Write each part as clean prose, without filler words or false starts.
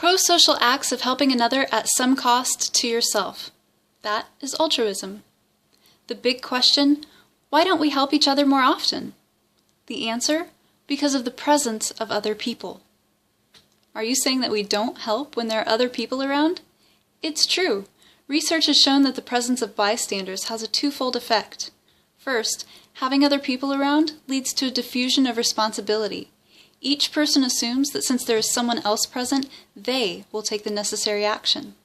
Pro-social acts of helping another at some cost to yourself. That is altruism. The big question, why don't we help each other more often? The answer, because of the presence of other people. Are you saying that we don't help when there are other people around? It's true. Research has shown that the presence of bystanders has a twofold effect. First, having other people around leads to a diffusion of responsibility. Each person assumes that since there is someone else present, they will take the necessary action.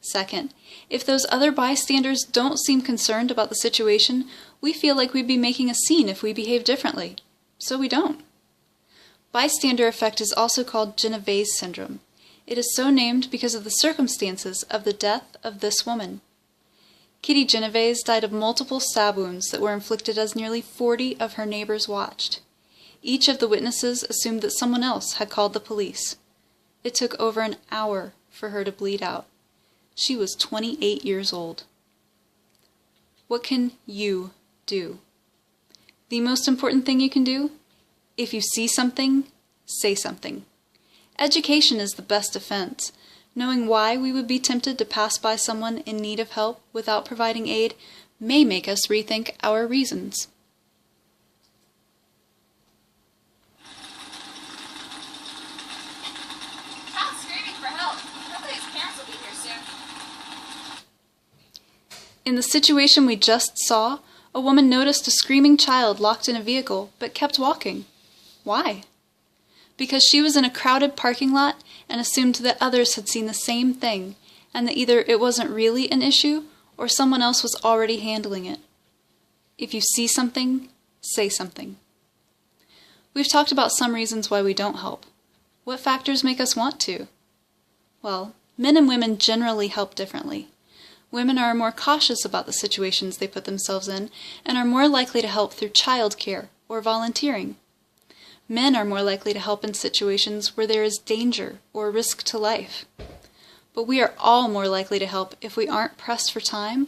Second, if those other bystanders don't seem concerned about the situation, we feel like we'd be making a scene if we behave differently. So we don't. Bystander effect is also called Genovese syndrome. It is so named because of the circumstances of the death of this woman. Kitty Genovese died of multiple stab wounds that were inflicted as nearly 40 of her neighbors watched. Each of the witnesses assumed that someone else had called the police. It took over an hour for her to bleed out. She was 28 years old. What can you do? The most important thing you can do? If you see something, say something. Education is the best defense. Knowing why we would be tempted to pass by someone in need of help without providing aid may make us rethink our reasons. Child's screaming for help. Hopefully his parents will be here soon. In the situation we just saw, a woman noticed a screaming child locked in a vehicle but kept walking. Why? Because she was in a crowded parking lot and assumed that others had seen the same thing, and that either it wasn't really an issue or someone else was already handling it. If you see something, say something. We've talked about some reasons why we don't help. What factors make us want to? Well, men and women generally help differently. Women are more cautious about the situations they put themselves in and are more likely to help through childcare or volunteering. Men are more likely to help in situations where there is danger or risk to life. But we are all more likely to help if we aren't pressed for time,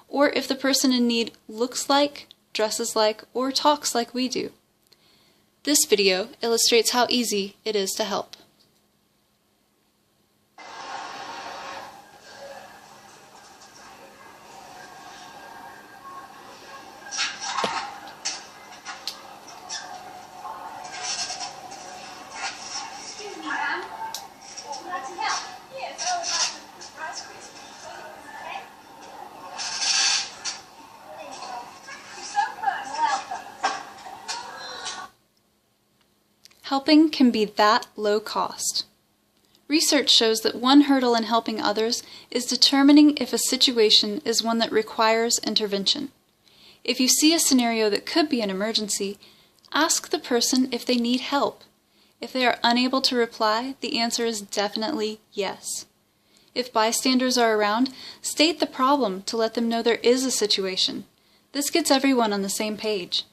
or if the person in need looks like, dresses like, or talks like we do. This video illustrates how easy it is to help. Helping can be that low cost. Research shows that one hurdle in helping others is determining if a situation is one that requires intervention. If you see a scenario that could be an emergency, ask the person if they need help. If they are unable to reply, the answer is definitely yes. If bystanders are around, state the problem to let them know there is a situation. This gets everyone on the same page.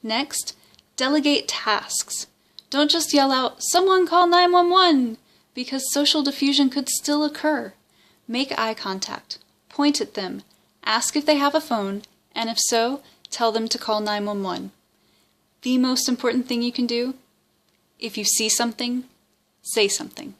Next, delegate tasks. Don't just yell out, "Someone call 911!" because social diffusion could still occur. Make eye contact, point at them, ask if they have a phone, and if so, tell them to call 911. The most important thing you can do? If you see something, say something.